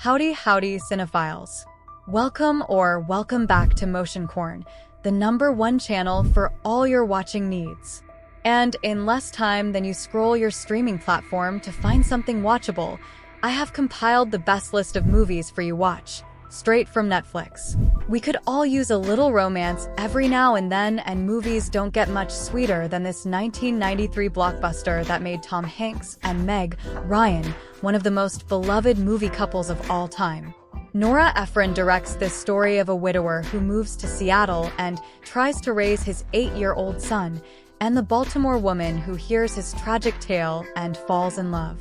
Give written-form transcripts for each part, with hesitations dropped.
Howdy, howdy, cinephiles. Welcome back to motionCorn, the #1 channel for all your watching needs. And in less time than you scroll your streaming platform to find something watchable, I have compiled the best list of movies for you watch, straight from Netflix. We could all use a little romance every now and then, and movies don't get much sweeter than this 1993 blockbuster that made Tom Hanks and Meg Ryan one of the most beloved movie couples of all time. Nora Ephron directs this story of a widower who moves to Seattle and tries to raise his 8-year-old son, and the Baltimore woman who hears his tragic tale and falls in love.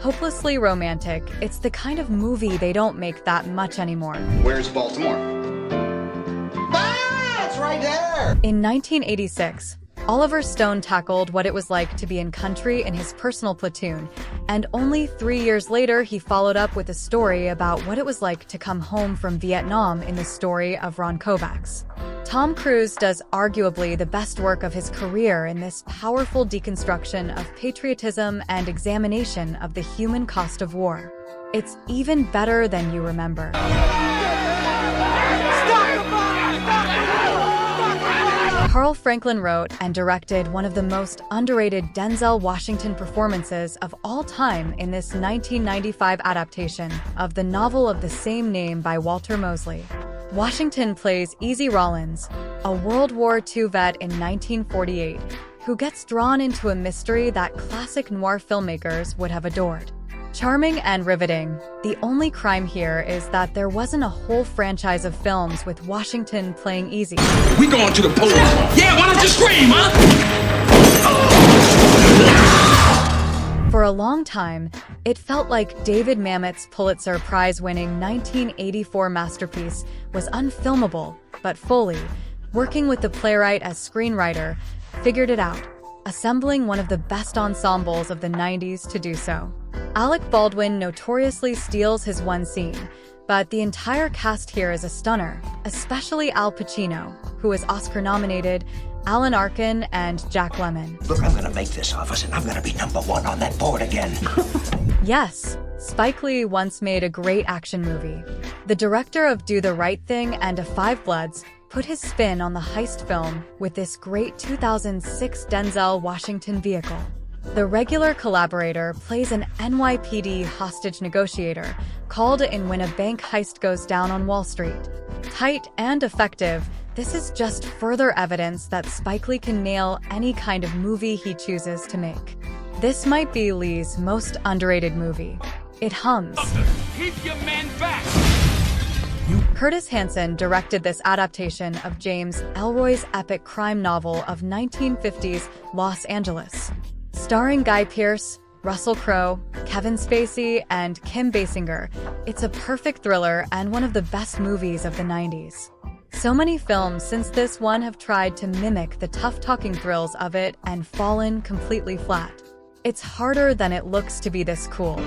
Hopelessly romantic, it's the kind of movie they don't make that much anymore. Where's Baltimore? Ah, it's right there! In 1986, Oliver Stone tackled what it was like to be in country in his personal platoon, and only 3 years later he followed up with a story about what it was like to come home from Vietnam in the story of Ron Kovacs. Tom Cruise does arguably the best work of his career in this powerful deconstruction of patriotism and examination of the human cost of war. It's even better than you remember. Carl Franklin wrote and directed one of the most underrated Denzel Washington performances of all time in this 1995 adaptation of the novel of the same name by Walter Mosley. Washington plays Easy Rawlins, a World War II vet in 1948, who gets drawn into a mystery that classic noir filmmakers would have adored. Charming and riveting, the only crime here is that there wasn't a whole franchise of films with Washington playing Easy. We going to the police. Yeah, why don't you scream, huh? For a long time, it felt like David Mamet's Pulitzer Prize-winning 1984 masterpiece was unfilmable, but Foley, working with the playwright as screenwriter, figured it out, assembling one of the best ensembles of the 90s to do so. Alec Baldwin notoriously steals his one scene, but the entire cast here is a stunner, especially Al Pacino, who is Oscar-nominated, Alan Arkin, and Jack Lemmon. Look, I'm gonna make this office, and I'm gonna be #1 on that board again. Yes, Spike Lee once made a great action movie. The director of Do the Right Thing and A Five Bloods put his spin on the heist film with this great 2006 Denzel Washington vehicle. The regular collaborator plays an NYPD hostage negotiator called in when a bank heist goes down on Wall Street. Tight and effective, this is just further evidence that Spike Lee can nail any kind of movie he chooses to make. This might be Lee's most underrated movie. It hums. Keep your men back. Curtis Hanson directed this adaptation of James Ellroy's epic crime novel of 1950s Los Angeles. Starring Guy Pearce, Russell Crowe, Kevin Spacey, and Kim Basinger, it's a perfect thriller and one of the best movies of the 90s. So many films since this one have tried to mimic the tough-talking thrills of it and fallen completely flat. It's harder than it looks to be this cool.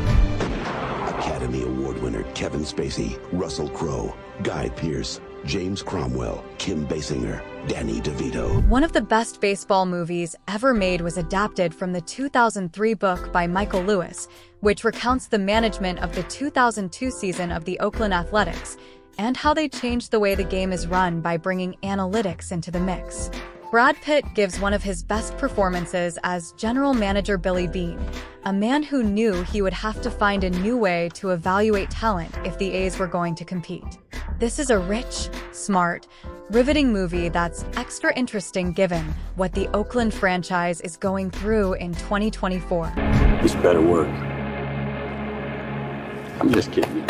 Academy Award winner Kevin Spacey, Russell Crowe, Guy Pearce, James Cromwell, Kim Basinger, Danny DeVito. One of the best baseball movies ever made was adapted from the 2003 book by Michael Lewis, which recounts the management of the 2002 season of the Oakland Athletics and how they changed the way the game is run by bringing analytics into the mix. Brad Pitt gives one of his best performances as General Manager Billy Beane, a man who knew he would have to find a new way to evaluate talent if the A's were going to compete. This is a rich, smart, riveting movie that's extra interesting given what the Oakland franchise is going through in 2024. This better work. I'm just kidding.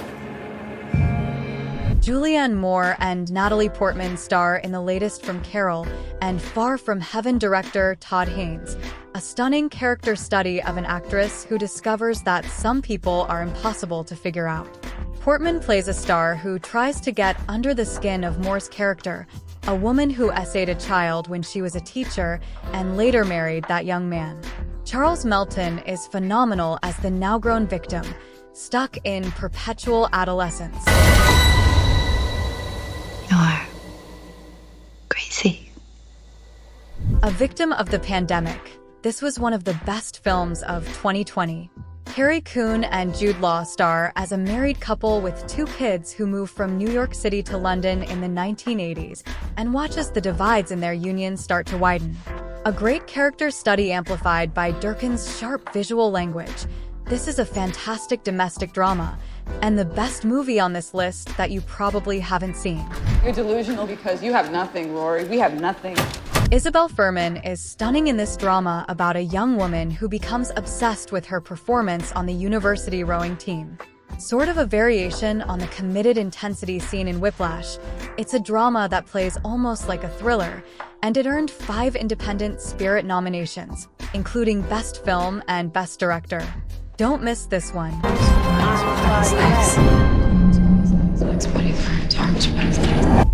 Julianne Moore and Natalie Portman star in the latest from Carol and Far From Heaven director Todd Haynes, a stunning character study of an actress who discovers that some people are impossible to figure out. Portman plays a star who tries to get under the skin of Moore's character, a woman who essayed a child when she was a teacher and later married that young man. Charles Melton is phenomenal as the now-grown victim, stuck in perpetual adolescence. You're crazy. A victim of the pandemic, this was one of the best films of 2020. Carrie Coon and Jude Law star as a married couple with 2 kids who move from New York City to London in the 1980s and watches the divides in their union start to widen. A great character study amplified by Durkin's sharp visual language. This is a fantastic domestic drama, and the best movie on this list that you probably haven't seen. You're delusional because you have nothing, Rory. We have nothing. Isabel Fuhrman is stunning in this drama about a young woman who becomes obsessed with her performance on the university rowing team. Sort of a variation on the committed intensity seen in Whiplash, it's a drama that plays almost like a thriller, and it earned 5 Independent Spirit nominations, including Best Film and Best Director. Don't miss this one. Looks pretty for a torch, but